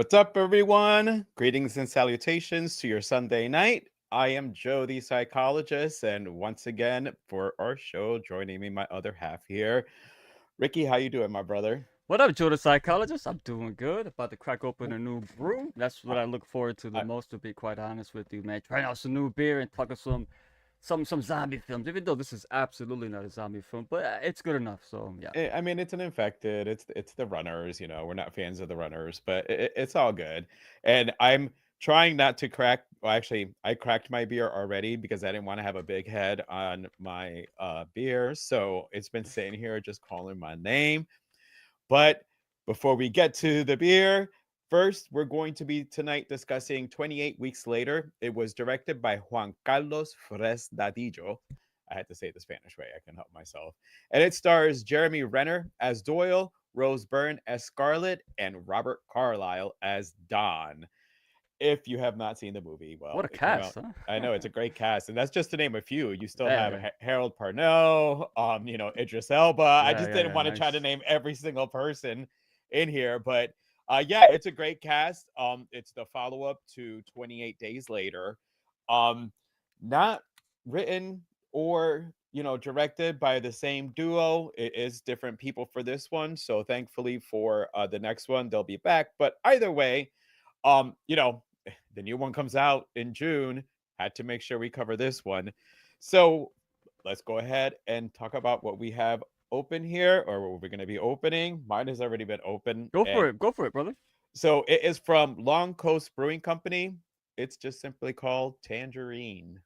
What's up, everyone? Greetings and salutations to your Sunday night. I am Joe, the psychologist, and once again for our show, joining me, my other half here, Ricky. How you doing, my brother? What up, Joe the psychologist? I'm doing good. About to crack open Ooh, a new brew. That's I, what I look forward to the I, most, to be quite honest with you, man. Trying out some new beer and talking some zombie films. Even though this is absolutely not a zombie film, but it's good enough. So yeah. I mean, it's an infected. It's the runners. We're not fans of the runners, but it's all good. And I'm trying not to crack. Well, actually, I cracked my beer already because I didn't want to have a big head on my beer. So it's been sitting here just calling my name. But before we get to the beer, first, we're going to be tonight discussing 28 Weeks Later. It was directed by Juan Carlos Fresnadillo. I had to say it the Spanish way. I can help myself. And it stars Jeremy Renner as Doyle, Rose Byrne as Scarlett, and Robert Carlyle as Don. If you have not seen the movie, What well, a it came out. cast, huh? I know it's a great cast, and that's just to name a few. You still have Yeah, Harold Parnell, Idris Elba. I yeah, just yeah, didn't yeah. want to try to Nice. name every single person in here, but yeah, it's a great cast. It's the follow up to 28 Days Later. Um, not written or directed by the same duo. It is different people for this one, so thankfully for the next one they'll be back. But either way, um, you know, the new one comes out in June. Had to make sure we cover this one. So let's go ahead and talk about what we have open here, or what we're going to be opening. Mine has already been open. Go for And it. Go for it, brother. so it is from Long Coast Brewing Company. It's just simply called Tangerine.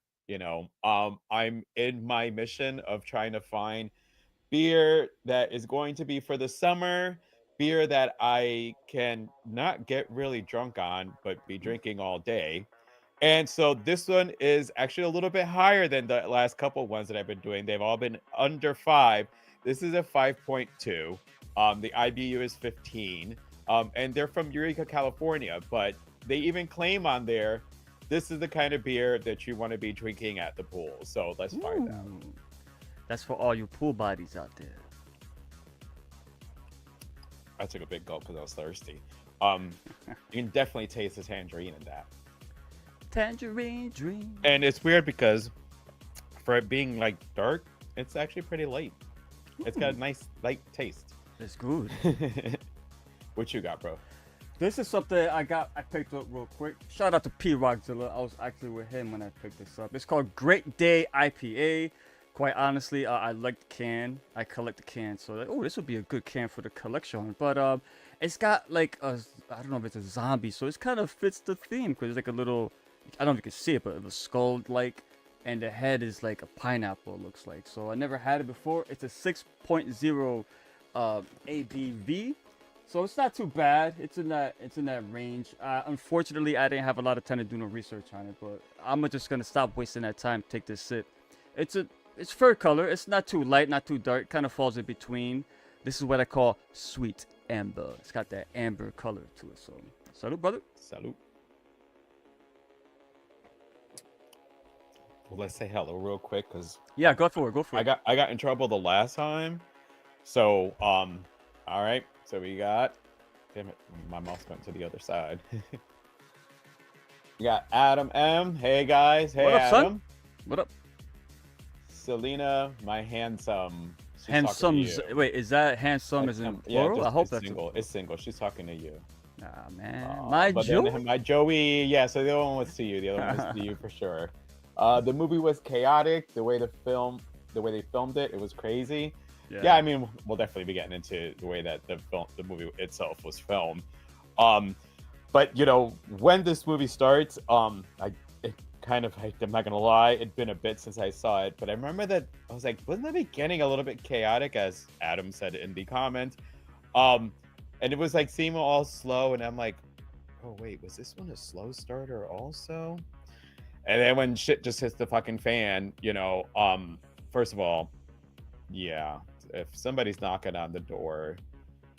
I'm in my mission of trying to find beer that is going to be for the summer, beer that I can not get really drunk on, but be drinking all day. And so this one is actually a little bit higher than the last couple ones that I've been doing. They've all been under 5. This is a 5.2. The IBU is 15. And they're from Eureka, California, but they even claim on there this is the kind of beer that you want to be drinking at the pool. So let's find out. Ooh, that's for all you pool bodies out there. I took a big gulp because I was thirsty. Um, you can definitely taste the tangerine in that. Tangerine dream. And it's weird because for it being like dark, it's actually pretty light. It's got a Ooh, nice light taste. that's good. What you got, bro? This is something I picked up real quick. Shout out to P Rockzilla. I was actually with him when I picked this up. It's called Great Day IPA. Quite honestly, I like the can. I collect the can, so like, oh, this would be a good can for the collection. But it's got like I don't know if it's a zombie, so it kind of fits the theme because it's like a little, I don't know if you can see it, but the skull like, and the head is like a pineapple. It looks like. So I never had it before. It's a 6.0 ABV. So it's not too bad. It's in that range. Unfortunately, I didn't have a lot of time to do no research on it, but I'm just gonna stop wasting that time. Take this sip. It's a it's fur color. It's not too light, not too dark. Kind of falls in between. This is what I call sweet amber. It's got that amber color to it. So salute, brother. Salute. Well, let's say hello real quick because Yeah, go for it. Go for I it. got I got in trouble the last time. So all right. So we got, damn it, my mouse went to the other side. We got Adam M. Hey guys. What Hey up, son? Adam. What up? Selena, my handsome. She's talking to Handsome. you. Wait, is that handsome as in Yeah, plural? I just hope it's that's a single. plural. It's single. She's talking to you. Nah, man. My But then Joey. my Joey, yeah. So the other one was to you. The other one was to you for sure. The movie was chaotic. The way they filmed it, it was crazy. Yeah, Yeah. I mean, we'll definitely be getting into the way that the movie itself was filmed. Um, but when this movie starts, I it kind of, I'm not gonna lie, it'd been a bit since I saw it, but I remember that I was like, wasn't the beginning a little bit chaotic, as Adam said in the comment? Um, and it was like seeming all slow, and I'm like, oh wait, was this one a slow starter also? And then when shit just hits the fucking fan, first of all, yeah, if somebody's knocking on the door,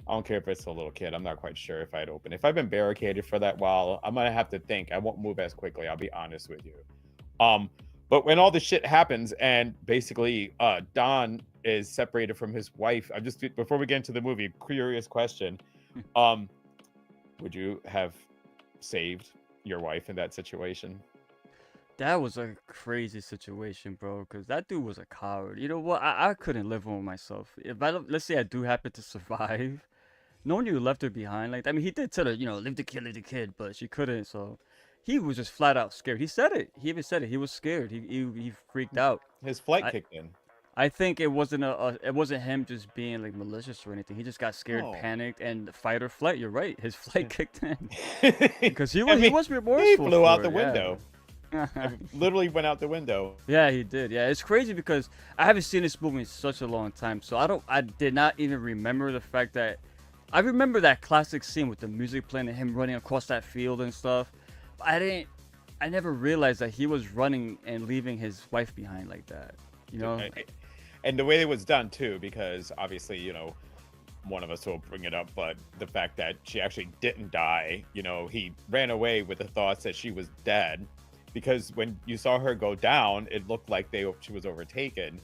I don't care if it's a little kid. I'm not quite sure if I'd open. If I've been barricaded for that while, I'm gonna have to think. I won't move as quickly. I'll be honest with you. Um, but when all this shit happens and basically Don is separated from his wife, I'm just, before we get into the movie, curious question. Um, would you have saved your wife in that situation? That was a crazy situation, bro. Cause that dude was a coward. You know what? I couldn't live with myself. If I don't, let's say I do happen to survive, no one knew left her behind. Like I mean, he did tell her, leave the kid, but she couldn't. So he was just flat out scared. He said it. He even said it. He was scared. He freaked out. His flight I kicked in. I think it wasn't it wasn't him just being like malicious or anything. He just got scared, Oh. panicked, and fight or flight. You're right. His flight kicked in because he I was he mean, was he remorseful. flew out for the it, yeah. window. Literally went out the window. Yeah, he did. Yeah, it's crazy because I haven't seen this movie in such a long time, so I did not even remember the fact that I remember that classic scene with the music playing and him running across that field and stuff. But I never realized that he was running and leaving his wife behind like that. You know? And the way it was done too, because obviously, one of us will bring it up, but the fact that she actually didn't die, he ran away with the thoughts that she was dead, because when you saw her go down, it looked like she was overtaken.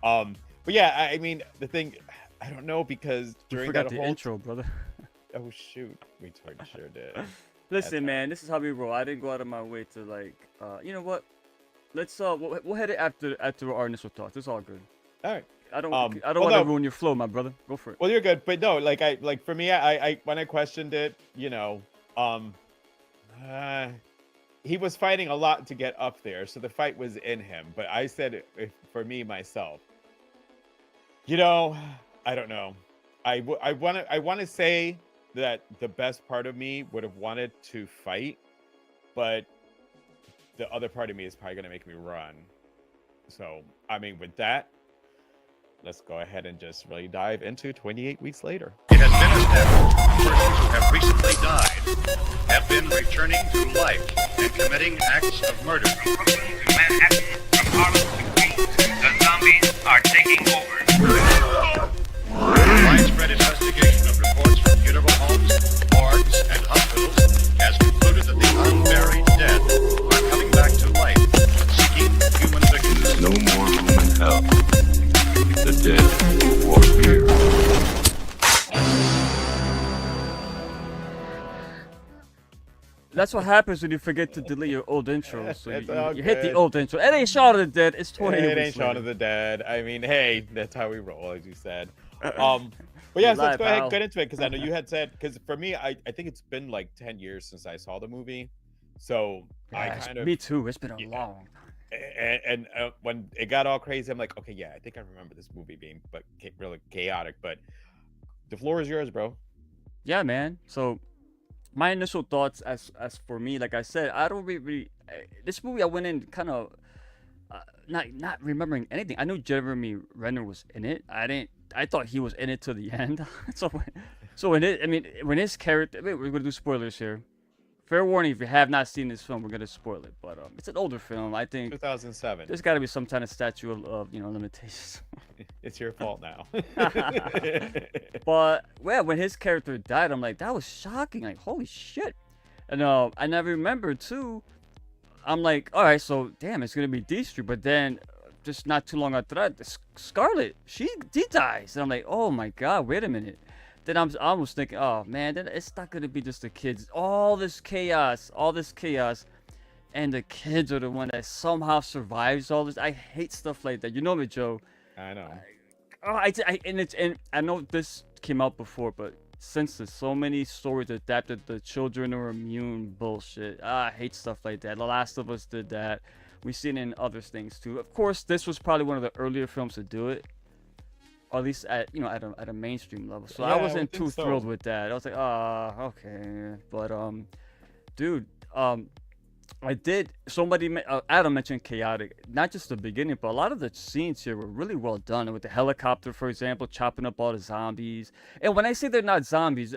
But yeah, I mean, the thing, I don't know, because during forgot that the whole intro, brother. oh shoot, we sure did. Listen, man, this is how we roll. I didn't go out of my way to like, you know what? Let's we'll head it after our initial thoughts. It's all good. All right. I don't Well, want to no. ruin your flow, my brother. Go for it. Well, you're good, but no, for me, I when I questioned it, he was fighting a lot to get up there, so the fight was in him. But I said, for me myself, I don't know. I want to say that the best part of me would have wanted to fight, but the other part of me is probably gonna make me run. So, I mean, with that, let's go ahead and just really dive into 28 weeks later. It has been established persons who have recently died have been returning to life and committing acts of murder. From Brooklyn to Manhattan, from Harlem to Queens, the zombies are taking over. Widespread investigation of reports from funeral homes, morgues, and hospitals has concluded that the unburied dead are coming back to life, seeking human victims. No more room in hell. The dead walk here. That's what happens when you forget to delete your old intros. So It's you, all you hit the good. old intro. It ain't Shaun of the Dead. It's 28 It weeks ain't Shaun later. of the Dead. I mean, hey, that's how we roll, as you said. But yeah, so let's Live, go ahead pal. and get into it, because I know you had said, because for me, I think it's been like 10 years since I saw the movie. So I Yeah, kind of, me too. It's been a Yeah. long. and when it got all crazy, I'm like, okay, yeah, I think I remember this movie being really chaotic. But the floor is yours, bro. Yeah, man. So my initial thoughts, as for me, like I said, I don't really this movie I went in kind of not remembering anything. I knew Jeremy Renner was in it. I thought he was in it to the end. so when his character, we're gonna do spoilers here. Fair warning, if you have not seen this film, we're gonna spoil it. But it's an older film. I think 2007. there's got to be some kind of statute of limitations. It's your fault now. But well, when his character died, I'm like, that was shocking. Like, holy shit. And I never remember too. I'm like, all right, so damn, it's gonna be D Street. But then, just not too long after that, Scarlett, she dies, and I'm like, oh my god, wait a minute. Then I'm almost thinking, oh man, then it's not gonna be just the kids. All this chaos, and the kids are the one that somehow survives all this. I hate stuff like that. You know me, Joe. I know. And I know this came out before, but since there's so many stories adapted, the children are immune bullshit. I hate stuff like that. The Last of Us did that. We've seen it in other things too. Of course, this was probably one of the earlier films to do it, or at least at a mainstream level. So Yeah, I I wasn't would think too so. thrilled with that. I was like, okay, but dude, I did. Adam mentioned chaotic. Not just the beginning, but a lot of the scenes here were really well done. With the helicopter, for example, chopping up all the zombies. And when I say they're not zombies,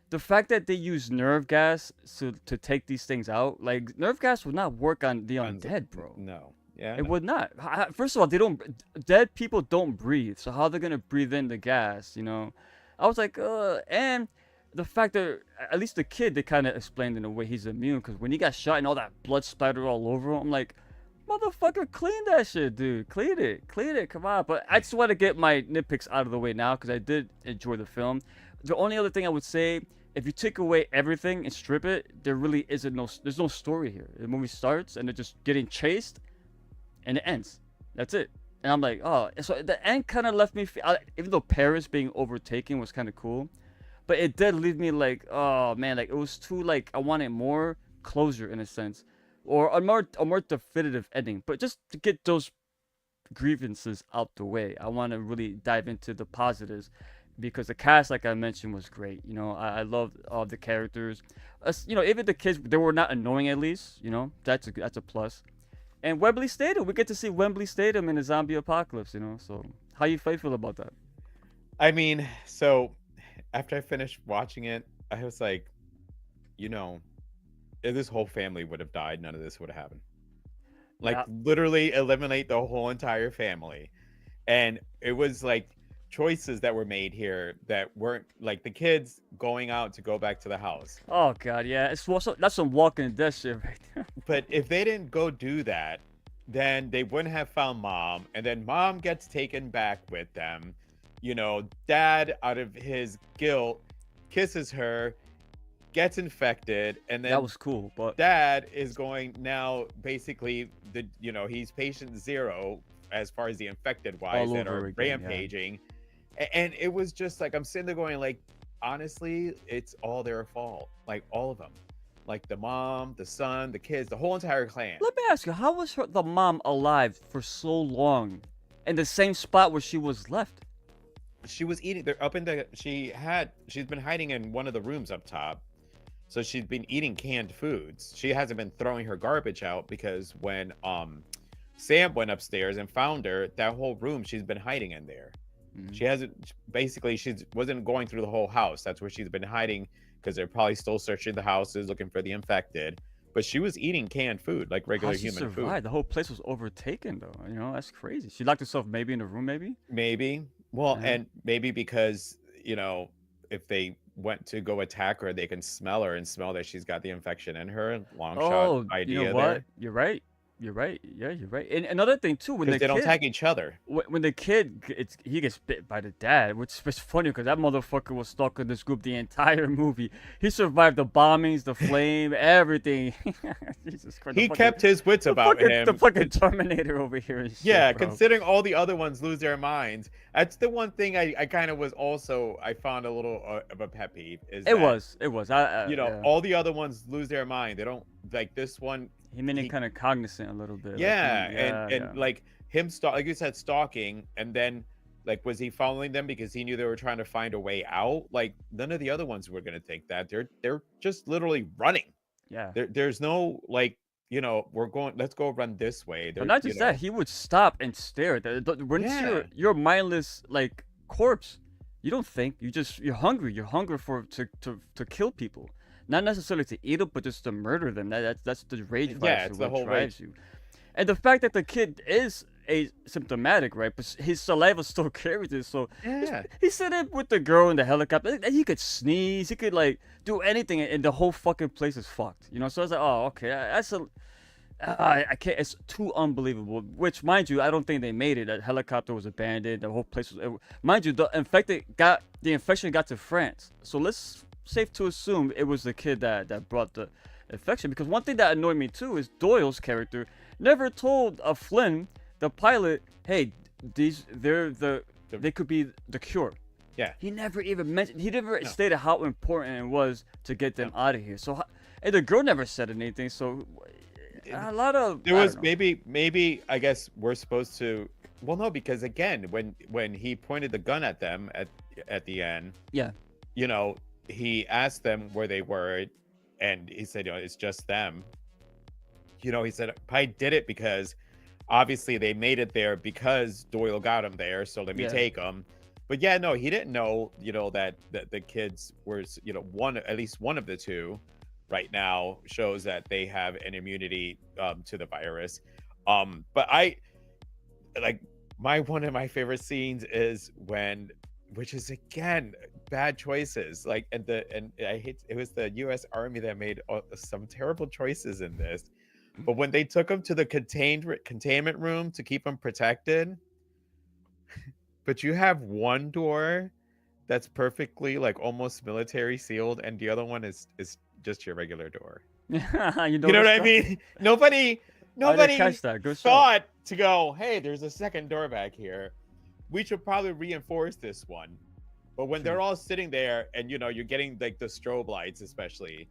the fact that they use nerve gas to take these things out, like nerve gas would not work on the undead, bro. No. Yeah. It would not. First of all, dead people don't breathe. So how they're gonna breathe in the gas? I was like, and the fact that at least the kid, they kind of explained in a way he's immune, because when he got shot and all that blood splattered all over him, I'm like, motherfucker, clean that shit, dude. Clean it, come on. But I just want to get my nitpicks out of the way now, because I did enjoy the film. The only other thing I would say, if you take away everything and strip it, there really isn't there's no story here. The movie starts and they're just getting chased, and it ends. That's it. And I'm like, oh, so the end kind of left me, even though Paris being overtaken was kind of cool, but it did leave me like, oh man, like it was too like I wanted more closure in a sense, or a more definitive ending. But just to get those grievances out the way, I want to really dive into the positives because the cast, like I mentioned, was great. I loved all the characters. Even the kids, they were not annoying at least. That's a plus. And Wembley Stadium, we get to see Wembley Stadium in a zombie apocalypse. So how you feel about that? I mean, so after I finished watching it, I was like, you know, if this whole family would have died, none of this would have happened. Like Yeah. literally eliminate the whole entire family. And it was like choices that were made here that weren't like the kids going out to go back to the house. Oh god, yeah. That's some Walking Dead shit right there. But if they didn't go do that, then they wouldn't have found mom. And then mom gets taken back with them. Dad, out of his guilt, kisses her, gets infected, and then That was cool, but dad is going now basically he's patient zero as far as the infected wise All that over are again, yeah. rampaging. And it was just like I'm sitting there going like, honestly, it's all their fault. Like all of them. Like the mom, the son, the kids, the whole entire clan. let me ask you, how was the mom alive for so long in the same spot where she was left? She was eating. They're up in the. She's been hiding in one of the rooms up top. So she's been eating canned foods. She hasn't been throwing her garbage out because when Sam went upstairs and found her, that whole room she's been hiding in there. Mhm. She hasn't basically she wasn't going through the whole house. That's where she's been hiding because they're probably still searching the houses looking for the infected. But she was eating canned food like regular How she human survived? food. The whole place was overtaken, though. That's crazy. She locked herself maybe in a room, maybe. Maybe. Well, Yeah. and maybe because, if they went to go attack her, they can smell her and smell that she's got the infection in her. Long Oh, shot you know idea what? there. You're right. You're right. Yeah, you're right. And another thing too, when Because the they don't kid, tag each other. when the kid he gets bit by the dad, which is funny because that motherfucker was stalking this group the entire movie. He survived the bombings, the flame, everything. Jesus Christ! He kept his wits about him. The fucking Terminator over here. And shit, Yeah, bro. considering all the other ones lose their minds. That's the one thing I kind of was also, I found a little of a pet peeve. Is It that, was. It was. Yeah. all the other ones lose their mind. They don't, like this one. He made it he- kind of cognizant a little bit. like, Yeah, yeah, and yeah. like him like you said, stalking, and then like was he following them because he knew they were trying to find a way out? Like none of the other ones were gonna think that. They're just literally running. Yeah. There's no like, let's go run this way. But not just that, he would stop and stare at when it's Yeah. your mindless like corpse, you don't think. You're hungry. You're hungry to kill people. Not necessarily to eat them, but just to murder them. That's the rage Yeah, drives it's you, the what whole drives you. And the fact that the kid is asymptomatic, right? But his saliva still carries it. So Yeah. he said it with the girl in the helicopter. He could sneeze. He could like do anything, and the whole fucking place is fucked. So I was like, oh, okay, that's a. I can't. It's too unbelievable. Which, mind you, I don't think they made it. That helicopter was abandoned. The whole place was. Mind you, the infection got to France. So let's safe to assume it was the kid that brought the infection. Because one thing that annoyed me too is Doyle's character never told Flynn, the pilot, hey, they could be the cure. Yeah. He never even mentioned. He never stated how important it was to get them out of here. So, and the girl never said anything. So, a lot of There I was don't know. maybe I guess we're supposed to. Well, no, because again, when he pointed the gun at them at the end, Yeah. He asked them where they were, and he said, it's just them. He said, I did it because obviously they made it there because Doyle got him there, so let me Yeah. take him. But yeah, no, he didn't know, that the kids were, at least one of the two right now shows that they have an immunity to the virus. But I like one of my favorite scenes is which is again bad choices, like and I hate it was the U.S. Army that made some terrible choices in this. But when they took him to the containment room to keep him protected, but you have one door that's perfectly like almost military sealed, and the other one is just your regular door. you know You know what I mean? Nobody I didn't catch that. Good shot. thought to go, hey, there's a second door back here. We should probably reinforce this one. But when they're all sitting there and you're getting like the strobe lights, especially,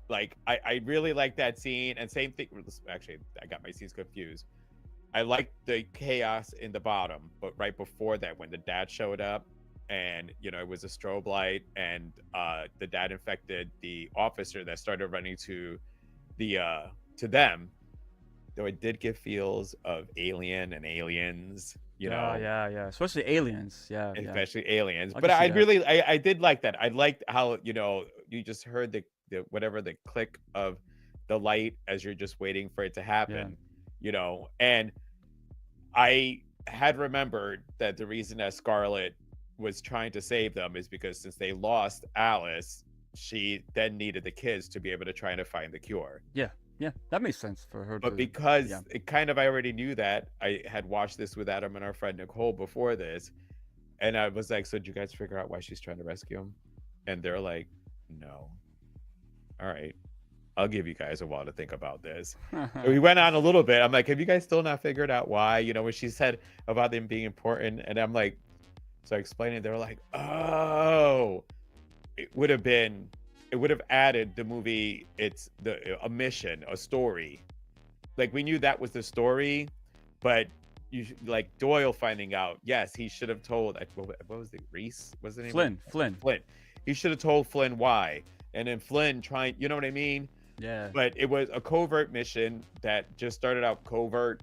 like I really like that scene. And same thing, actually, I got my scenes confused. I liked the chaos in the bottom, but right before that, when the dad showed up and it was a strobe light and the dad infected the officer that started running to them, though it did give feels of Alien and Aliens, yeah, especially aliens, yeah. especially Aliens. I But can I see that. really, I did like that. I liked how you just heard the whatever the click of the light as you're just waiting for it to happen, and I had remembered that the reason that Scarlet was trying to save them is because since they lost Alice, she then needed the kids to be able to try to find the cure. Yeah, that makes sense for her. But because it kind of, I already knew that. I had watched this with Adam and our friend Nicole before this, and I was like, so did you guys figure out why she's trying to rescue him? And they're like, no. All right, I'll give you guys a while to think about this. We went on a little bit. I'm like, have you guys still not figured out why? When she said about them being important, and I'm like, so I explained it. They were like, oh, it would have added the movie. It's a mission, a story. Like we knew that was the story, but like Doyle finding out. Yes, he should have told. What was it? Reese? Was it Flynn? Flynn. He should have told Flynn why, and then Flynn trying. You know what I mean? Yeah. But it was a covert mission that just started out covert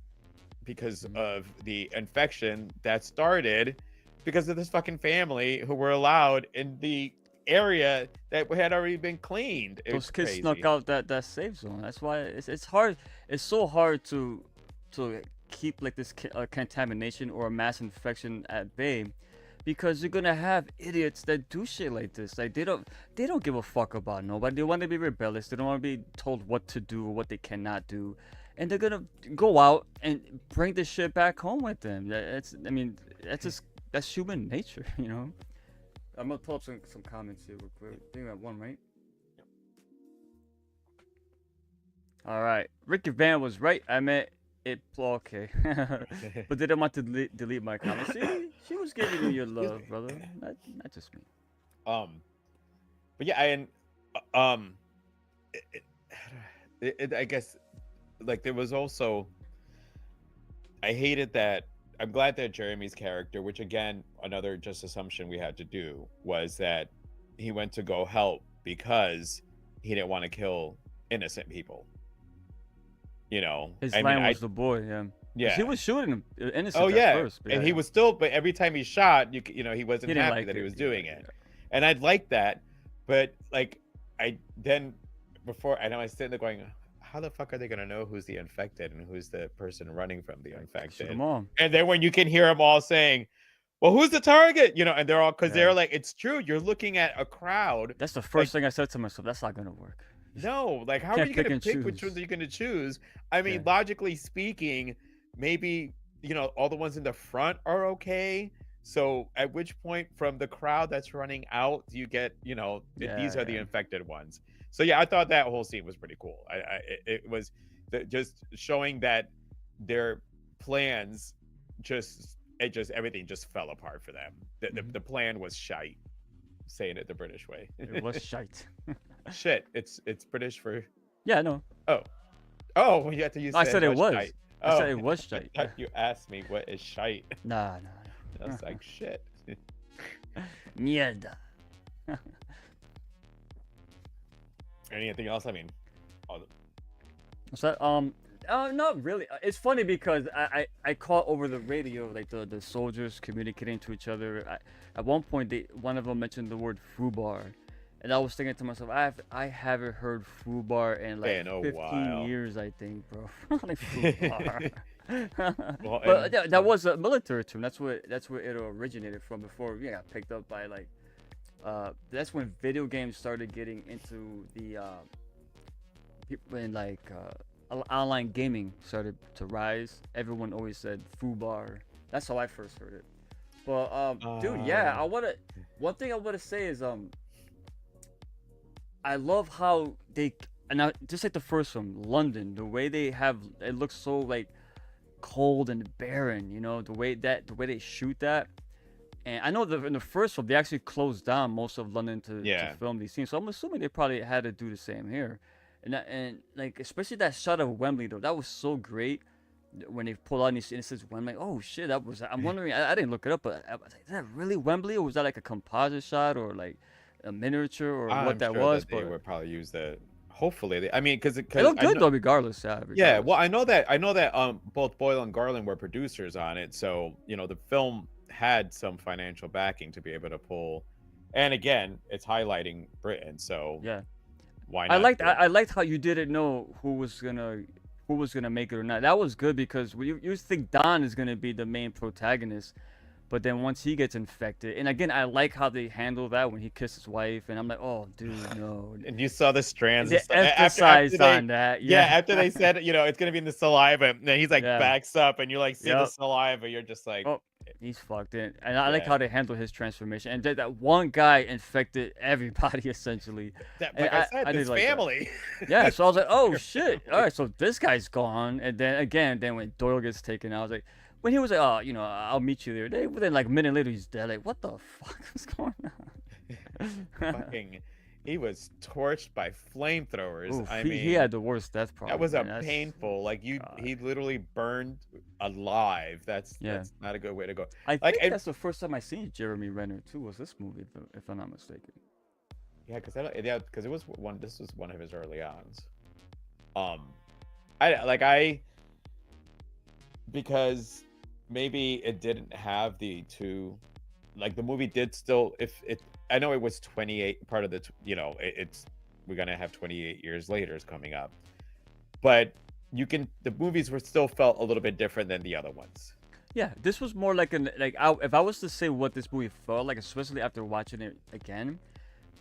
because of the infection that started because of this fucking family who were allowed in the area that had already been cleaned. Those kids snuck out that safe zone. That's why it's hard. It's so hard to keep like this contamination or a mass infection at bay, because you're gonna have idiots that do shit like this. Like they don't give a fuck about nobody. They want to be rebellious. They don't want to be told what to do or what they cannot do, and they're gonna go out and bring the shit back home with them. That's human nature, I'm gonna pull up some comments here real quick. I think we have one, right? All right. Ricky Van was right. I meant it. Okay. But didn't want to delete my comment. See, she was giving you your love, brother. Not just me. But yeah, I guess like there was also, I hated that. I'm glad that Jeremy's character, which again, another just assumption we had to do, was that he went to go help because he didn't want to kill innocent people. His line was the boy, yeah. Yeah. He was shooting him innocent at first. And he was still, but every time he shot, he wasn't happy that he was doing it. And I'd like that, but like I know I was sitting there going, how the fuck are they gonna know who's the infected and who's the person running from the infected? And then when you can hear them all saying, well, who's the target? And they're all, because they're like, it's true, you're looking at a crowd. That's the first thing I said to myself. That's not gonna work. No, like how are you gonna pick which ones you're gonna choose? I mean, logically speaking, maybe all the ones in the front are okay. So at which point from the crowd that's running out, do you get these are the infected ones? So yeah, I thought that whole scene was pretty cool. It was just showing that their plans everything just fell apart for them. The plan was shite. Saying it the British way. It was shite. Shit, it's British for. Yeah, I know. Oh, you have to use. I said it was. Shite. I said it was shite. I thought you asked me what is shite. Nah. I was like, shit. Mierda. Anything else? I mean, so not really. It's funny because I caught over the radio like the soldiers communicating to each other. At one point, one of them mentioned the word foobar, and I was thinking to myself, I haven't heard foobar in like 15 years, I think, bro. Like foobar. But that was a military term. That's where it originated from before we got picked up by like. That's when video games started getting into the when like online gaming started to rise. Everyone always said foobar. That's how I first heard it. But dude, yeah, one thing I want to say is I love how they just like the first one, London, the way they have it looks so like cold and barren, you know, the way they shoot that. And I know that in the first one they actually closed down most of London to film these scenes, so I'm assuming they probably had to do the same here. And like especially that shot of Wembley though, that was so great when they pull out and it says Wembley. Oh shit, that was. I'm wondering. I didn't look it up, but I was like, is that really Wembley, or was that like a composite shot, or like a miniature, or what that sure was? That they But would probably use the. Hopefully, I mean, because it looked good though, regardless. Yeah. Regardless. Yeah, well, I know that both Boyle and Garland were producers on it, so you know the film had some financial backing to be able to pull, and again, it's highlighting Britain, so yeah, why not? I liked how you didn't know who was gonna make it or not. That was good because you think Don is gonna be the main protagonist, but then once he gets infected, and again, I like how they handle that when he kissed his wife, and I'm like, oh, dude, no. And you saw the strands. They and stuff. emphasized on that. Yeah, after they said, you know, it's gonna be in the saliva, and then he's like Yeah. backs up, and you like see the saliva. You're just like, oh, he's fucked in. And I like how they handle his transformation. And that one guy infected everybody essentially. that, And like I said, did his like that. family. Yeah, so I was like, oh shit. All right, so this guy's gone. And then when Doyle gets taken out, I was like, when he was like, oh, you know, I'll meet you there. Within like a minute later, he's dead. Like, what the fuck is going on? Fucking, he was torched by flamethrowers. Oof, I he mean, had the worst death problem. that was man. That's- painful. Like God. he literally burned alive. That's not a good way to go. I Like, think that's the first time I seen Jeremy Renner too. Was this movie, if I'm not mistaken? Yeah, because it was one. This was one of his early ons. I because maybe it didn't have the two, like the movie did still. If it, I know it was 28 part of the. You know, it's we're gonna have 28 years later is coming up, but the movies were still felt a little bit different than the other ones. Yeah, this was more like if I was to say what this movie felt like, especially after watching it again,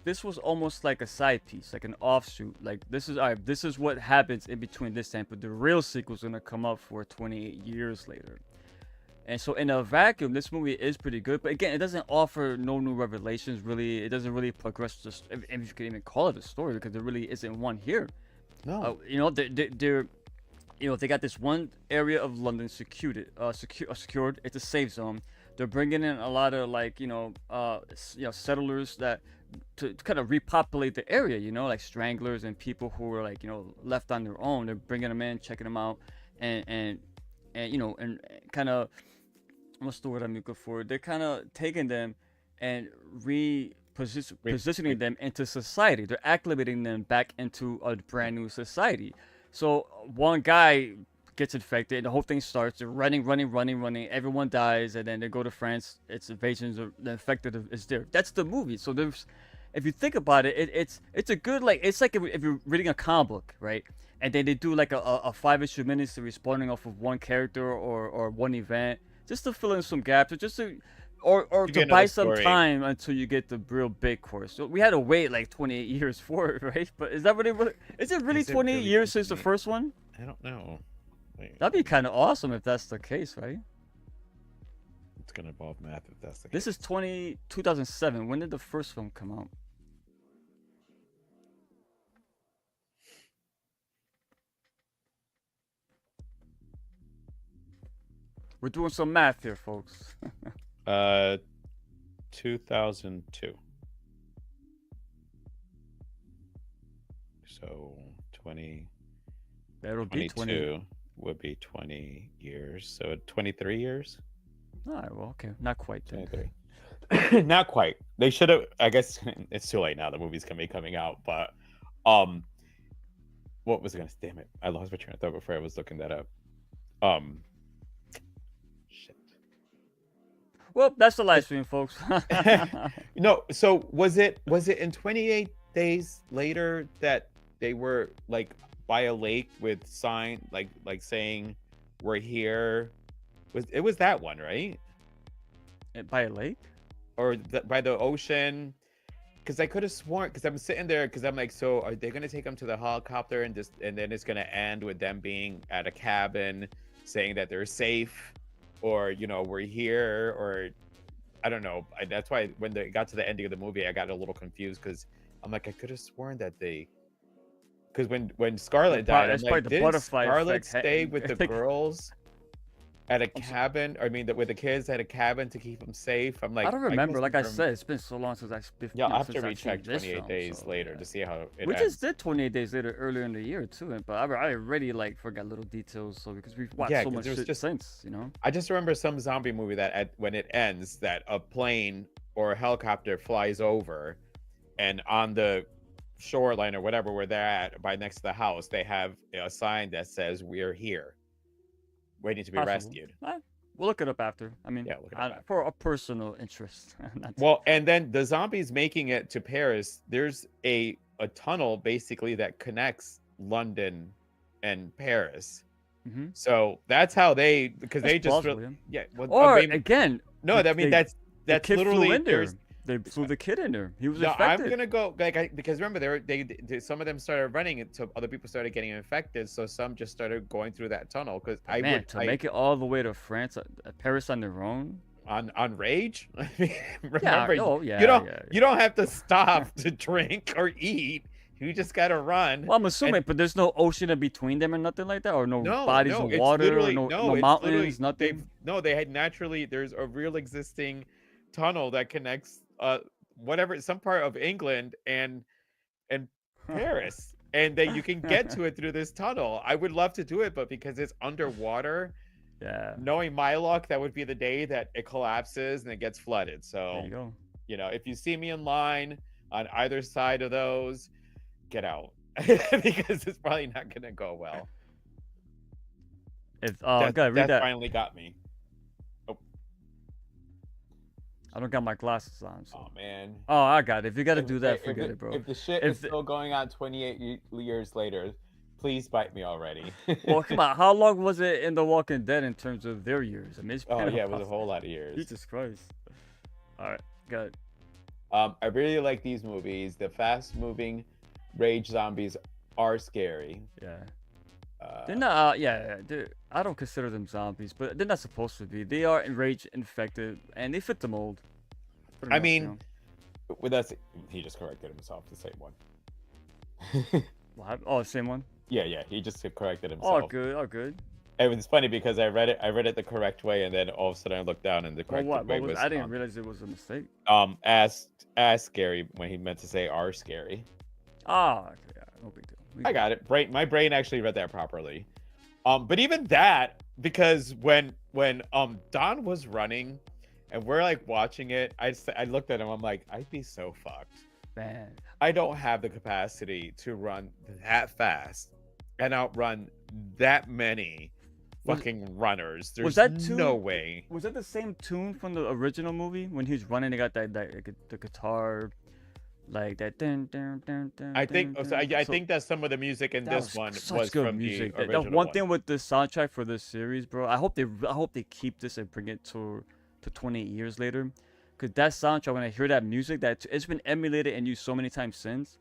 this was almost like a side piece, like an offshoot. Like this is what happens in between this time, but the real sequel's gonna come up for 28 years later. And so in a vacuum, this movie is pretty good, but again, it doesn't offer no new revelations. Really, it doesn't really progress. Just if you could even call it a story, because there really isn't one here. No, You know, they're you know, they got this one area of London secured. It's a safe zone. They're bringing in a lot of settlers that to kind of repopulate the area. You know, like stranglers and people who were like left on their own. They're bringing them in, checking them out, and kind of what's the word I'm looking for? They're kind of taking them and positioning them into society. They're acclimating them back into a brand new society. So one guy gets infected, and the whole thing starts. They're running. Everyone dies, and then they go to France. It's invasions. The infected is there. That's the movie. So if you think about it, it's a good it's like if you're reading a comic book, right? And then they do like a 5-issue miniseries spawning off of one character or one event, just to fill in some gaps, or just to to buy some time until you get the real big course. So we had to wait like 28 years for it, right? But is it really 28 years since the first one? I don't know. Wait, That'd be kind of awesome if that's the case, right? it's gonna involve math if that's the case. This is 2007. When did the first film come out? We're doing some math here, folks. 2002. So 20. That'll be 22 would be 20 years. So 23 years. All right, well, okay, not quite then. 23. Not quite. They should have. I guess it's too late now. The movie's gonna be coming out. But what was I gonna? Damn it! I lost my train of thought before I was looking that up. Shit. Well, that's the live stream, folks. No. So was it in 28 days later that they were like by a lake with sign like saying we're here? It was that one, right? By a lake? Or by the ocean? Because I could have sworn, because I'm sitting there, because I'm like, so are they gonna take them to the helicopter and then it's gonna end with them being at a cabin saying that they're safe, or we're here, or I don't know. That's why when they got to the ending of the movie, I got a little confused because I'm like, I could have sworn that because when Scarlett died, I'm It's probably like, the did butterfly Scarlett effect. stay with the girls at a I'm so- cabin? I mean, with the kids at a cabin to keep them safe. I'm like, I don't remember. guess Like I from- said, it's been so long since yeah, I have since to I've seen recheck this 28 film, days so, later yeah. to see how it We ends. just did 28 days later earlier in the year too, but I already like forgot little details. So because we've watched Yeah, so 'cause much there was shit just- since, you know. I just remember some zombie movie that when it ends, that a plane or a helicopter flies over, and on the shoreline or whatever where they're at, by next to the house, they have a sign that says "We're here, waiting to be Possible. rescued." We'll look it up after. I mean, Yeah, look it up after. for a personal interest. Well, and then the zombies making it to Paris. There's a tunnel basically that connects London and Paris. hmm So that's how because they just plausible, yeah. Well, Or I mean, again, no, I mean the that's kid literally flew in there. there's. They flew the kid in there. He was No, infected. I'm gonna go because remember they some of them started running until other people started getting infected, so some just started going through that tunnel because Make it all the way to France, Paris on their own. on Rage. I mean, remember yeah, you don't have to stop to drink or eat. You just gotta run. Well, I'm assuming, but there's no ocean in between them or nothing like that, or no, bodies of it's water, or literally- no it's mountains, literally- nothing. they had naturally. There's a real existing tunnel that connects whatever some part of England and Paris, and that you can get to it through this tunnel. I would love to do it, but because it's underwater, Yeah, knowing my luck, that would be the day that it collapses and it gets flooded. there So, you go. if you see me in line on either side of those, get out because it's probably not going to go well. Gotta read That that. finally got me. I don't got my glasses on. So. Oh, man. Oh, I got it. If you gotta do that, If forget it, bro. If the shit If is the- still going on 28 years later, please bite me already. Well, come on. How long was it in The Walking Dead in terms of their years? I mean, it's Oh been yeah, it was a whole lot of years. Jesus Christ. All right, good. I really like these movies. The fast-moving rage zombies are scary. Yeah. Uh, They're not. I don't consider them zombies, but they're not supposed to be. They are enraged, infected, and they fit the mold. Pretty I much, mean, you know. with us, he just corrected himself. The same one. Oh, same one. Yeah, he just corrected Oh, himself. good. Oh, good. It was funny because I read it the correct way, and then all of a sudden I looked down and the Oh, correct what? way What was, was I didn't realize it was a mistake. as scary when he meant to say are scary. Ah, okay, yeah, no big deal. I got it. My brain actually read that properly. But even that, because when Don was running, and we're like watching it, I looked at him. I'm like, I'd be so fucked. Man. I don't have the capacity to run that fast and outrun that many fucking runners. There's that too- no way. Was that the same tune from the original movie when he was running? They got that the guitar, like that. Dun, dun, dun, dun, I think dun, so. I dun. think that some of the music in That this one such was good from music. the That's original one thing with the soundtrack for this series, bro. I hope they keep this and bring it to 28 years later, because that soundtrack, when I hear that music, that it's been emulated and used so many times since,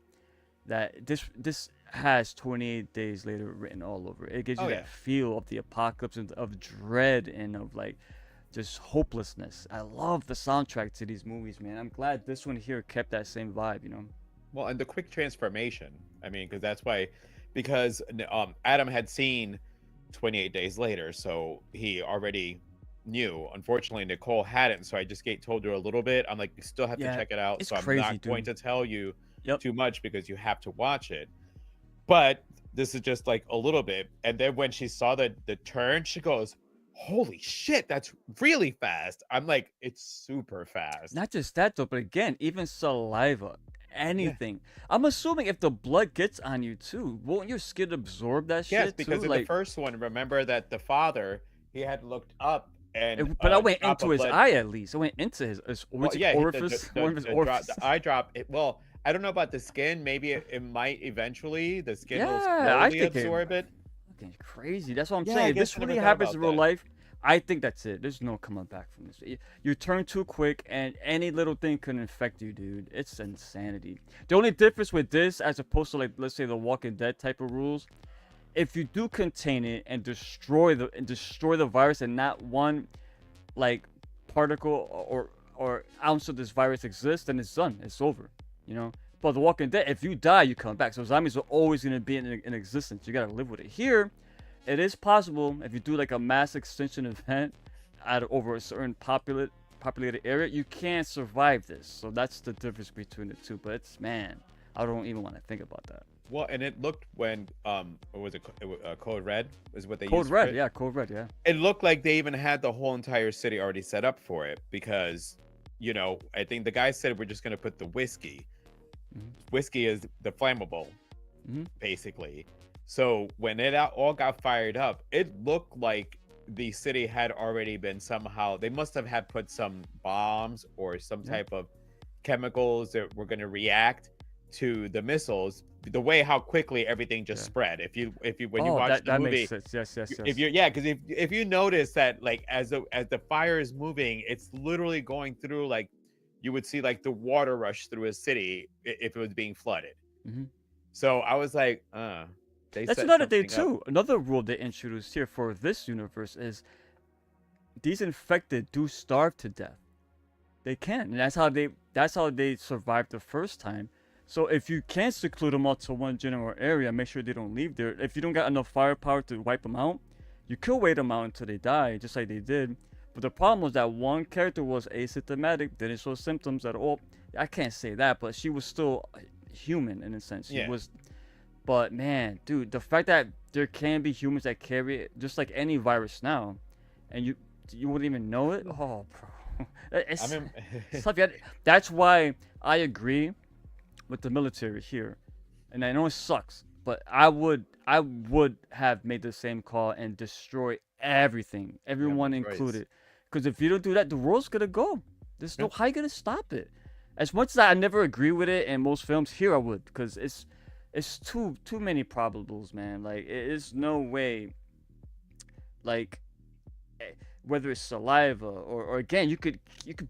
that this has 28 days later written all over it. It gives you Oh, that yeah. feel of the apocalypse and of dread and of like just hopelessness. I love the soundtrack to these movies, man. I'm glad this one here kept that same vibe, you know. Well, and the quick transformation. I mean, because Adam had seen 28 days later, so he already knew. Unfortunately, Nicole hadn't, so I just told her a little bit. I'm like, you still have Yeah, to check it out, it's so I'm crazy, not going to dude. tell you Yep. too much because you have to watch it. But this is just like a little bit, and then when she saw the turn, she goes, "Holy shit, that's really fast!" I'm like, "It's super fast." Not just that though, but again, even saliva, anything. I'm assuming if the blood gets on you too, won't your skin absorb that shit Yes, because too? in Like, the first one, remember that the father, he had looked up and but I went drop into of his blood- eye at least. I went into his Well, yeah, orifice. One of his the orifices. eye drop. Well, I don't know about the skin. Maybe it might eventually. The skin will Yeah, I slowly think absorb it. Fucking crazy. That's what I'm Yeah, I saying. If guess this I never really thought happens about in real that. life, I think that's it. There's no coming back from this. You turn too quick, and any little thing can infect you, dude. It's insanity. The only difference with this, as opposed to like, let's say, the Walking Dead type of rules, if you do contain it and destroy the virus, and not one like particle or ounce of this virus exists, then it's done. It's over. You know. But The Walking Dead, if you die, you come back. So zombies are always gonna be in existence. You gotta live with it. Here, it is possible if you do like a mass extinction event over a certain populated area, you can survive this. So that's the difference between the two. But it's, man, I don't even want to think about that. Well, and it looked when what was it? Code Red is what they Code used for Red, it. yeah, Code Red, yeah. It looked like they even had the whole entire city already set up for it because, you know, I think the guy said we're just gonna put the whiskey. Whiskey is the flammable, basically. So when it all got fired up, it looked like the city had already been somehow. They must have had put some bombs or some type of chemicals that were going to react to the missiles. The way how quickly everything just spread. If you when you watch the movie, makes sense. Yes. if you're because if you notice that like as the fire is moving, it's literally going through like you would see like the water rush through a city if it was being flooded. So I was like, that's another thing too. Another rule they introduced here for this universe is these infected do starve to death. They can, and that's how they survived the first time. So if you can seclude them all to one general area, make sure they don't leave there. If you don't got enough firepower to wipe them out, you could wait them out until they die, just like they did. But the problem was that one character was asymptomatic, didn't show symptoms at all. I can't say that, but she was still human in a sense. She was. But man, dude, the fact that there can be humans that carry it, just like any virus now, and you wouldn't even know it. Oh, bro, it's tough. That's why I agree with the military here, and I know it sucks, but I would have made the same call and destroy everything, everyone included, because if you don't do that, the world's gonna go. There's no how you gonna stop it. As much as I never agree with it in most films, here I would, because it's too many probables, man. Like it is no way. Like whether it's saliva or again, you could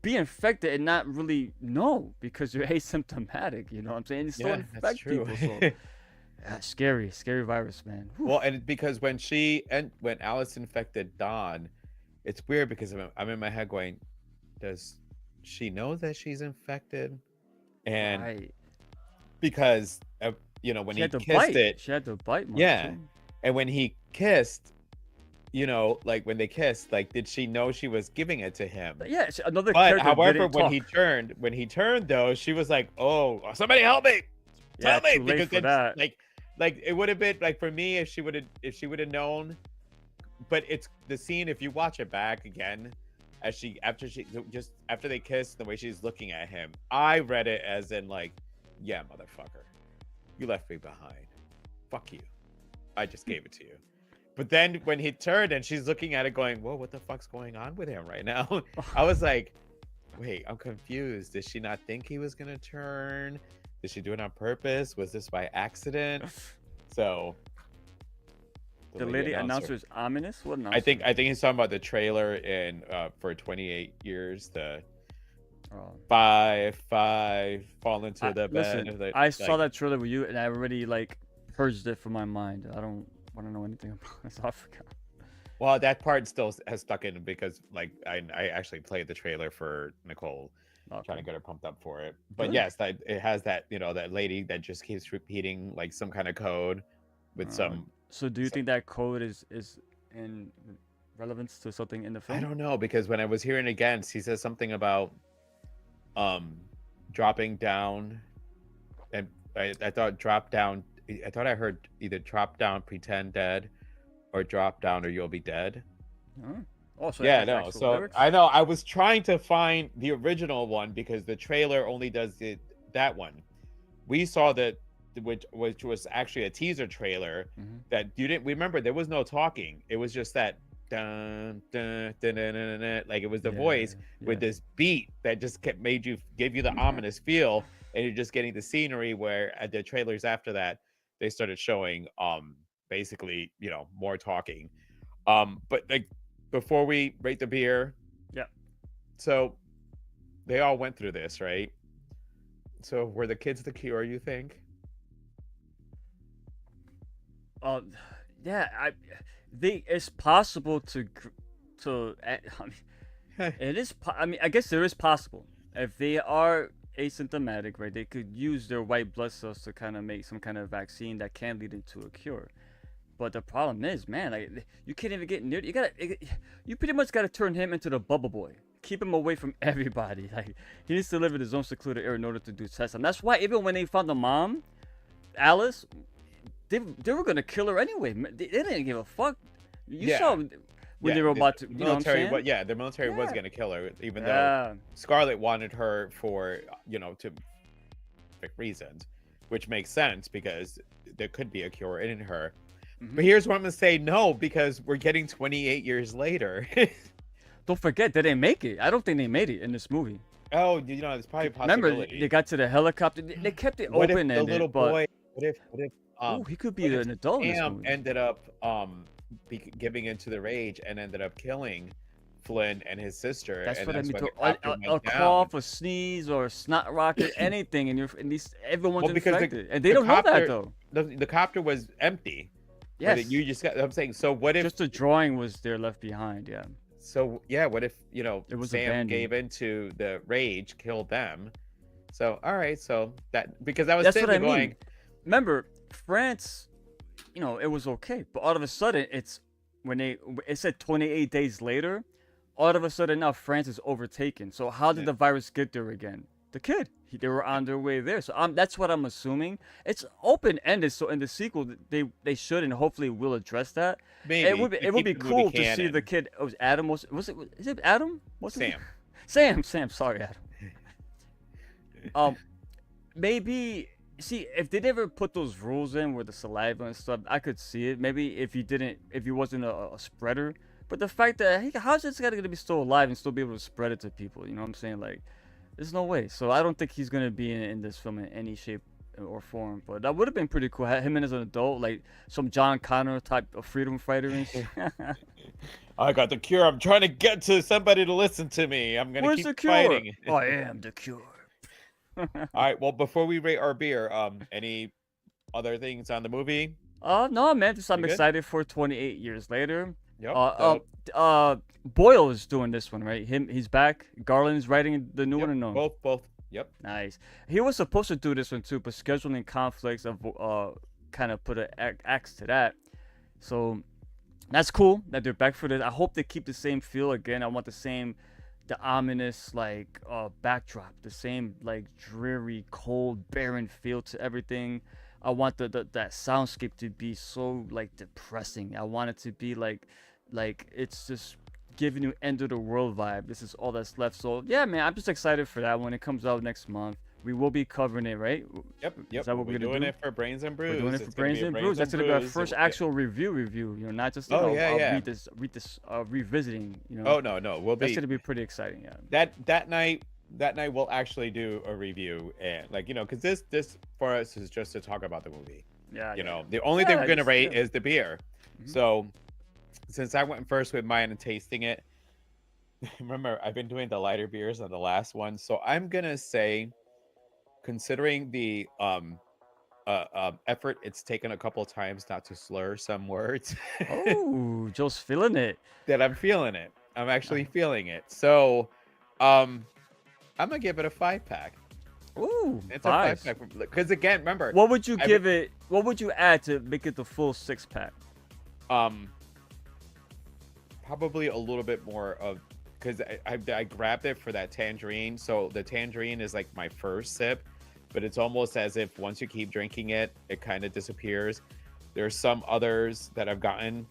be infected and not really know because you're asymptomatic. You know what I'm saying? It still infect people. So scary virus, man. Whew. Well, and because when Alice infected Dawn, it's weird because I'm in my head going, does she know that she's infected? And because you know when he kissed it, she had to bite. Yeah, and when he kissed. You know, like when they kissed, like, did she know she was giving it to him? Yeah, another but character. However, when he turned, though, she was like, "Oh, somebody help me! Tell me!" Because for that. like it would have been like for me if she would have known. But it's the scene if you watch it back again, after they kissed, the way she's looking at him, I read it as in like, "Yeah, motherfucker, you left me behind. Fuck you. I just gave it to you." But then when he turned and she's looking at it going, whoa, what the fuck's going on with him right now? I was like, wait, I'm confused. Did she not think he was going to turn? Did she do it on purpose? Was this by accident? So the lady announcer is ominous? What announcer? I think he's talking about the trailer in for 28 years, the 5 fall into the bed. Listen, I saw that trailer with you and I already like purged it from my mind. I don't want to know anything about it, so I forgot. Well, that part still has stuck in because like I actually played the trailer for Nicole, trying to get her pumped up for it. But yes, it has that, you know, that lady that just keeps repeating like some kind of code with some. So do you think that code is in relevance to something in the film? I don't know, because when I was hearing again, he says something about dropping down, and I thought drop down. I thought I heard either drop down, pretend dead, or drop down or you'll be dead. So yeah, no. So lyrics? I know I was trying to find the original one because the trailer only does that one. We saw that, which was actually a teaser trailer that you didn't remember. There was no talking. It was just that dun dun dun dun dun, dun, like it was the voice with this beat that just gave you the ominous feel, and you're just getting the scenery. Where at the trailers after that, they started showing basically, you know, more talking. But like before we rate the beer, so they all went through this, right? So were the kids the cure, you think? It's possible to I mean, It is. I mean, I guess there is possible if they are asymptomatic, right? They could use their white blood cells to kind of make some kind of vaccine that can lead into a cure. But the problem is, man, like you can't even get near. You pretty much gotta turn him into the bubble boy. Keep him away from everybody. Like he needs to live in his own secluded area in order to do tests. And that's why even when they found the mom, Alice, they were gonna kill her anyway. They didn't give a fuck. You saw when they were about to. You know what I'm saying? The military was gonna kill her, even though Yeah. Scarlet wanted her for to reasons, which makes sense because there could be a cure in her. But here's what I'm gonna say: no, because we're getting 28 years later. Don't forget they didn't make it. I don't think they made it in this movie. Oh, there's probably a possibility. Remember, they got to the helicopter. They kept it What if open the ended. little But boy? What if he could be what if an adult in this Sam movie. ended up giving into the rage and ended up killing Flynn and his sister? That's and what I that's mean. when the copter A went down. cough, a sneeze, or a snot rocket, anything, and everyone's Well, because infected, and they don't know that though. The copter was empty. Yes. You just got. I'm saying. So what if? Just a drawing was there left behind. Yeah. So yeah, what if It was Sam abandoned. gave into the rage, killed them? So all right, so that because I was That's sitting what I there going, mean. Remember, France, it was okay, but all of a sudden, it said 28 days later, all of a sudden now France is overtaken. So how did the virus get there again? The kid. They were on their way there. So that's what I'm assuming. It's open ended. So in the sequel, they should and hopefully will address that. maybe It would to be keep the cool movie to see canon. the kid. It was Adam. Was it Adam? What's his Sam. name? Sam. Sorry, Adam. Maybe see if they never put those rules in with the saliva and stuff, I could see it. Maybe if he wasn't a spreader. But the fact that how's this guy gonna be still alive and still be able to spread it to people? You know what I'm saying? Like, there's no way. So I don't think he's gonna be in this film in any shape or form. But that would have been pretty cool. Him as an adult, like some John Connor type of freedom fighter and shit. I got the cure. I'm trying to get to somebody to listen to me. I'm gonna Where's keep the cure? fighting. I am the cure. All right. Well, before we rate our beer, any other things on the movie? No, man. I'm You good? excited for 28 years later. Yep. Boyle is doing this one, right? He's back. Garland's writing the new one or no? Both. Yep. Nice. He was supposed to do this one too, but scheduling conflicts of kind of put an axe to that. So that's cool that they're back for this. I hope they keep the same feel again. I want the ominous backdrop, the same like dreary, cold, barren feel to everything. I want that soundscape to be so like depressing. I want it to be like it's just giving you end of the world vibe. This is all that's left. So yeah, man, I'm just excited for that when it comes out next month. We will be covering it, right? Yep. Is that what we're doing gonna do? it for Brains and Brews. We're doing it for It's gonna be Brains a and Brews. That's gonna be our Brews. first actual review. Not just read this revisiting. Oh no, we'll be. That's gonna be pretty exciting. Yeah. That night we'll actually do a review and because this for us is just to talk about the movie. Yeah. The only thing we're gonna just- rate yeah. is the beer. So since I went first with mine and tasting it, remember I've been doing the lighter beers on the last one, so I'm gonna say, considering the effort it's taken a couple times not to slur some words, Oh, Joe's feeling it. that I'm feeling it. I'm actually feeling it. So I'm gonna give it a 5-pack. Ooh, It's nice. a 5-pack because again, remember What would you I give it? What would you add to make it the full 6-pack? probably a little bit more of, because I grabbed it for that tangerine. So the tangerine is like my first sip, but it's almost as if once you keep drinking it, it kind of disappears. There's some others that I've gotten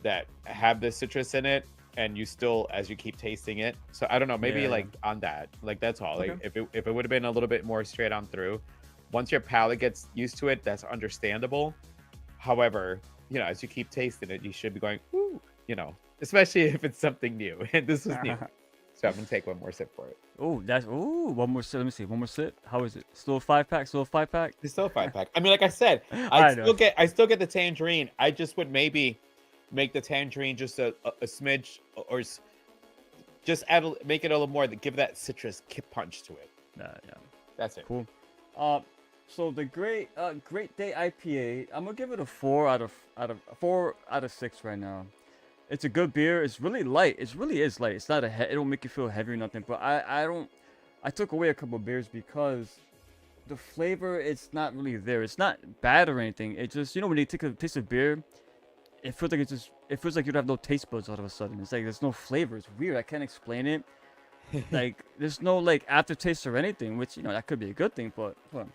that have the citrus in it, and you still, as you keep tasting it. So I don't know, maybe Yeah. like on that, like that's all. Okay. Like if it would have been a little bit more straight on through, once your palate gets used to it, that's understandable. However, as you keep tasting it, you should be going, ooh, especially if it's something new. And this was new. So I'm gonna take one more sip for it. One more sip. Let me see. One more sip. How is it? Still a 5-pack? Still a 5-pack? It's still a 5-pack. I mean, like I said, I I know. still get the tangerine. I just would maybe make the tangerine just a smidge, or just make it a little more to give that citrus punch to it. Yeah. That's it. Cool. So the Great Day IPA, I'm gonna give it a 4 out of 6 right now. It's a good beer. It's really light. It really is light. It's not it don't make you feel heavy or nothing. But I took away a couple of beers because the flavor, it's not really there. It's not bad or anything. It just, when you take a taste of beer, it feels like you don't have no taste buds all of a sudden. It's like there's no flavor. It's weird. I can't explain it. Like there's no like aftertaste or anything, which that could be a good thing, but hold on.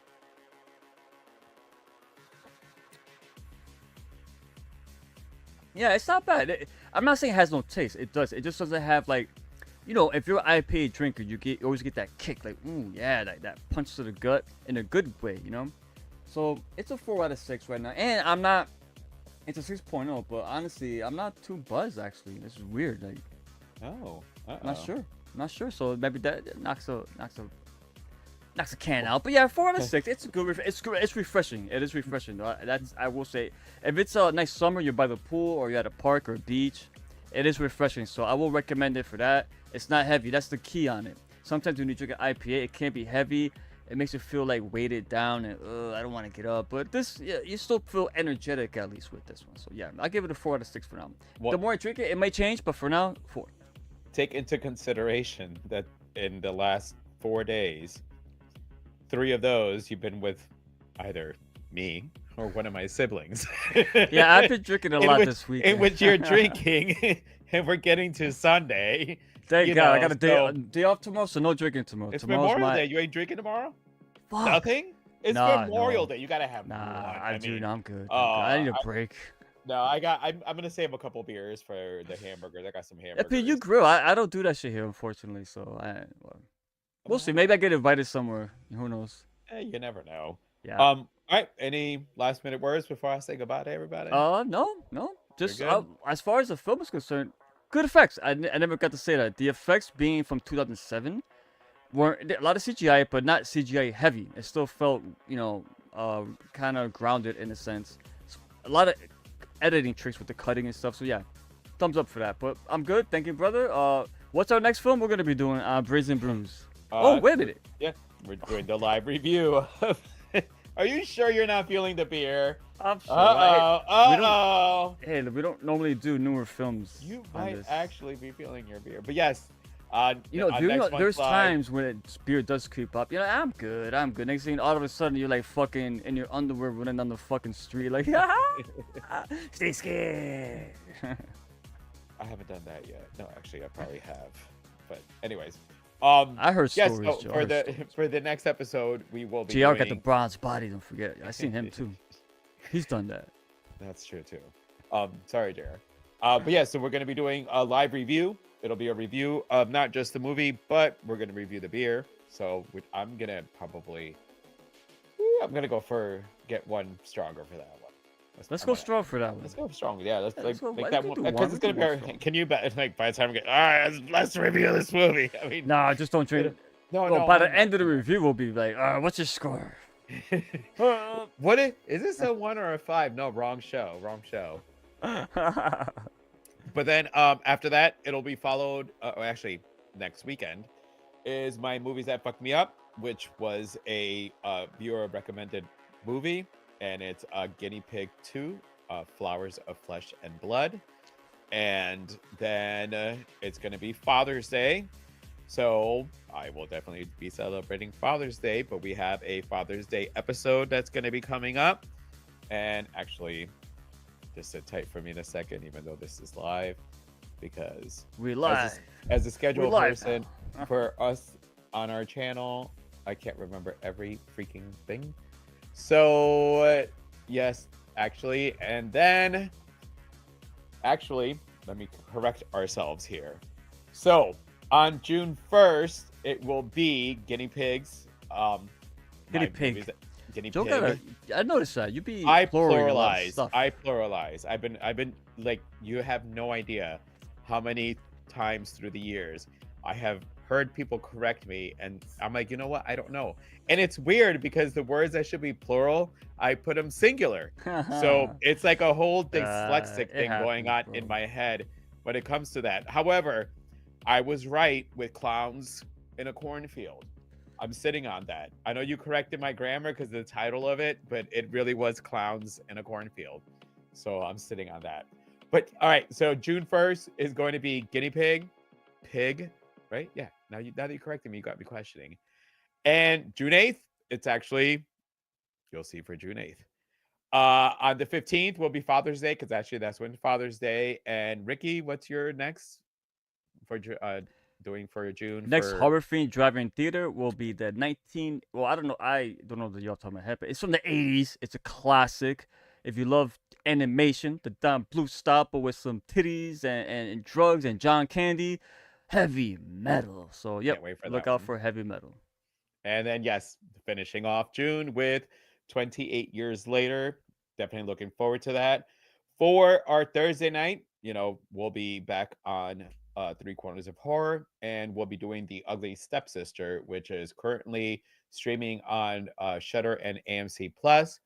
Yeah, it's not bad. I'm not saying it has no taste. It does. It just doesn't have like, if you're an IPA drinker, you always get that kick, like, ooh, yeah, that punch to the gut in a good way, So it's a 4 out of 6 right now, and I'm not. It's a 6.0, but honestly, I'm not too buzzed actually. This is weird. Like, Oh, not sure. So maybe that knocks a can out. But yeah, 4 out of 6. It's good. It's refreshing. It is refreshing though. I will say, if it's a nice summer, you're by the pool or you're at a park or a beach, it is refreshing. So I will recommend it for that. It's not heavy. That's the key on it. Sometimes when you drink an IPA, it can't be heavy. It makes you feel like weighted down and I don't want to get up. But this, yeah, you still feel energetic at least with this one. So yeah, I'll give it a 4 out of 6 for now. Well, the more I drink it, it may change, but for now, 4. take into consideration that in the last 4 days, 3 of those you've been with either me or one of my siblings. Yeah, I've been drinking a lot this week. In which you're drinking, and we're getting to Sunday. Thank God, I got a day off tomorrow, so no drinking tomorrow. It's Tomorrow's Memorial Day. You ain't drinking tomorrow? Fuck. Nothing? It's Nah, Memorial no. Day. You gotta have Nah, one. dude, I'm good. Oh, I need a break. No, I'm gonna save a couple beers for the hamburgers. I got some Yeah, hamburgers. P, you grill. I don't do that shit here, unfortunately. So we'll see. Maybe I get invited somewhere. Who knows? You never know. Yeah. All right. Any last minute words before I say goodbye to everybody? No. Just good? as far as the film is concerned, good effects. I never got to say that. The effects being from 2007 weren't a lot of CGI, but not CGI heavy. It still felt, kind of grounded in a sense. A lot of editing tricks with the cutting and stuff. So yeah, thumbs up for that. But I'm good. Thank you, brother. What's our next film we're gonna be doing? Runners and Brews. Wait a minute. Yeah, we're doing the live review. Are you sure you're not feeling the beer? I'm sure. Hey, we don't normally do newer films. You on might this. actually be feeling your beer, but yes. There's times when beer does creep up. I'm good. Next thing, all of a sudden, you're like fucking in your underwear running down the fucking street, like, stay scared. I haven't done that yet. No, actually, I probably have. But anyways, I heard yes. stories. So for the next episode, we will be. JR got the bronze body. Don't forget. I seen him too. He's done that. That's true too. Sorry, JR. But yeah, so we're gonna be doing a live review. It'll be a review of not just the movie, but we're gonna review the beer. So I'm gonna go get one stronger for that one. Let's go strong for that one. Let's go strong. Yeah, let's go- make we that can one do because one, it's we gonna can do be. one Can you bet? Like by the time we get, all right, let's review this movie. I mean, Nah, just don't drink. no. By the end of the review, we'll be like, what's your score? What is this a 1 or a 5? No, wrong show. But then after that, it'll be followed. Actually, next weekend is my movies that fucked me up, which was a viewer recommended movie, and it's Guinea Pig 2, Flowers of Flesh and Blood. And then it's going to be Father's Day. So I will definitely be celebrating Father's Day, but we have a Father's Day episode that's going to be coming up. And actually, just sit tight for me in a second, even though this is live, because We live. as a scheduled live person for us on our channel, I can't remember every freaking thing. So yes, actually, and then actually, let me correct ourselves here. So on June 1st, it will be Guinea Pigs. Guinea my pig. movies that- Guinea Joe pig. I noticed that. You be I pluraling a lot of pluralize. stuff. I pluralize. I've been like, you have no idea how many times through the years I have heard people correct me, and I'm like, you know what? I don't know. And it's weird because the words that should be plural, I put them singular. So it's like a whole dyslexic it thing going on happens, in bro. my head when it comes to that. However, I was right with clowns in a cornfield. I'm sitting on that. I know you corrected my grammar because of the title of it, but it really was clowns in a cornfield. So I'm sitting on that. But all right, so June 1st is going to be guinea pig, right? Yeah. Now that you're correcting me, you got me questioning. And June 8th, it's actually, you'll see for June 8th. On the 15th will be Father's Day, because actually that's when Father's Day. And Ricky, what's your next for doing for June? Next for... horror fiend driving theater will be the 19. Well, I don't know the year off the top of my head, but it's from the 80s. It's a classic. If you love animation, the Don Bluth style, but with some titties and drugs and John Candy, heavy metal. So yep, look out for heavy metal. And then yes, finishing off June with 28 Years Later. Definitely looking forward to that. For our Thursday night, we'll be back on Three Corners of Horror, and we'll be doing The Ugly Stepsister, which is currently streaming on Shudder and AMC Plus.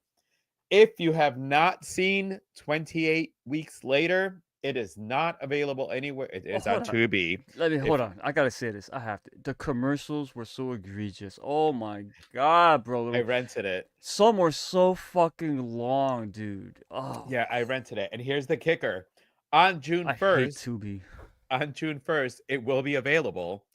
If you have not seen 28 Weeks Later, it is not available anywhere. It is on Tubi. Hold on. I gotta say this. I have to. The commercials were so egregious. Oh my god, bro. I rented it. Some were so fucking long, dude. Oh. Yeah, I rented it. And here's the kicker. On June 1st, I hate Tubi. On June 1st, it will be available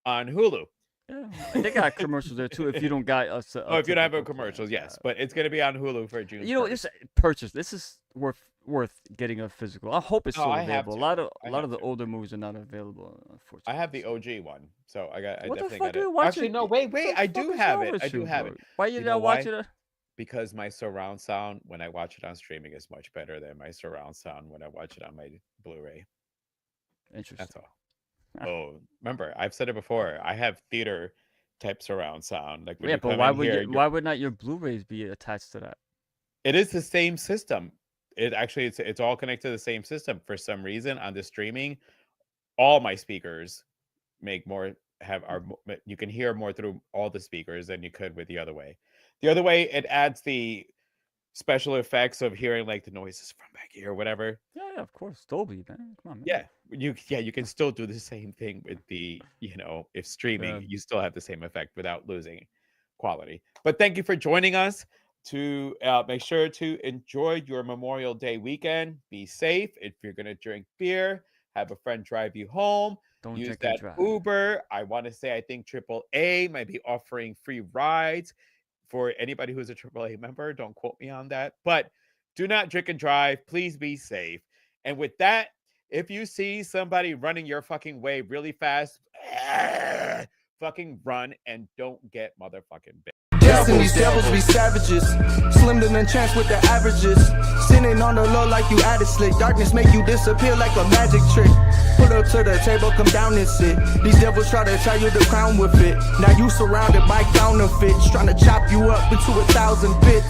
on Hulu. Yeah, they got commercials there too. If you don't got us, if you don't have commercials, yes, but it's gonna be on Hulu for June. Just purchase. This is worth getting a physical. I hope it's still available. A lot of the older movies are not available, unfortunately. I have the OG one, so I what definitely the fuck got it. Watch Actually, it? no, wait, I do have it. I do have it. Why you not watching it? Because my surround sound when I watch it on streaming is much better than my surround sound when I watch it on my Blu-ray. Interesting. That's all. Oh, remember, I've said it before. I have theater type surround sound. Like but why would not your Blu-rays be attached to that? It is the same system. It's all connected to the same system. For some reason on the streaming, all my speakers you can hear more through all the speakers than you could with the other way. The other way, it adds the special effects of hearing like the noises from back here or whatever. Yeah, of course. Dolby, man. Come on, man. Yeah, you can still do the same thing with the, if streaming, you still have the same effect without losing quality. But thank you for joining us. To make sure to enjoy your Memorial Day weekend. Be safe. If you're going to drink beer, have a friend drive you home. Don't use drink that and drive. Uber. I want to say I think AAA might be offering free rides for anybody who's a AAA member. Don't quote me on that. But do not drink and drive. Please be safe. And with that, if you see somebody running your fucking way really fast, fucking run and don't get motherfucking bit. These devils be savages, slim to none chance with the averages. Sinning on the low like you added slick. Darkness make you disappear like a magic trick. Put up to the table, come down and sit. These devils try to tie you the crown with it. Now you surrounded by counterfeits, trying to chop you up into 1,000 bits.